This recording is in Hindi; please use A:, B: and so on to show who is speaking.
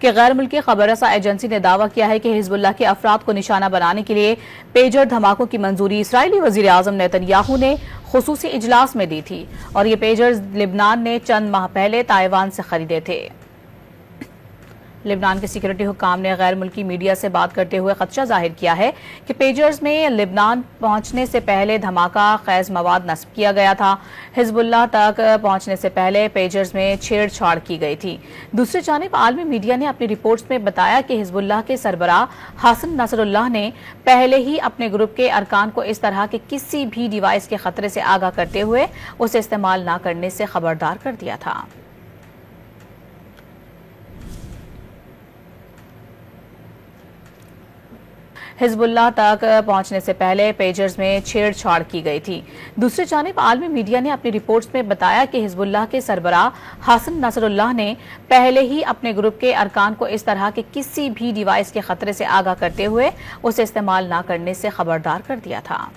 A: कि गैर मुल्की खबररसा एजेंसी ने दावा किया है कि हिजबुल्लाह के अफराद को निशाना बनाने के लिए पेजर धमाकों की मंजूरी इसराइली वजीर आजम नेतन्याहू ने खुसूसी इजलास में दी थी और ये पेजर्स लिबनान ने चंद माह पहले ताइवान से खरीदे थे। लिबनान के सिक्योरिटी हुक्काम ने गैर मुल्की मीडिया से बात करते हुए खदशा जाहिर किया है कि पेजर्स में लिबनान पहुंचने से पहले धमाका खैज मवाद नस्ब किया गया था। हिजबुल्लाह तक पहुंचने से पहले पेजर्स में छेड़छाड़ की गई थी। दूसरी जानिब आलमी मीडिया ने अपनी रिपोर्ट्स में बताया कि हिजबुल्लाह के सरबराह हसन नसरुल्लाह ने पहले ही अपने ग्रुप के अरकान को इस तरह के किसी भी डिवाइस के खतरे से आगाह करते हुए उसे इस्तेमाल न करने से खबरदार कर दिया था। हिजबुल्लाह तक पहुंचने से पहले पेजर्स में छेड़छाड़ की गई थी। दूसरी जानिब आलमी मीडिया ने अपनी रिपोर्ट्स में बताया कि हिजबुल्लाह के सरबराह हसन नसरुल्लाह ने पहले ही अपने ग्रुप के अरकान को इस तरह के किसी भी डिवाइस के खतरे से आगाह करते हुए उसे इस्तेमाल न करने से खबरदार कर दिया था।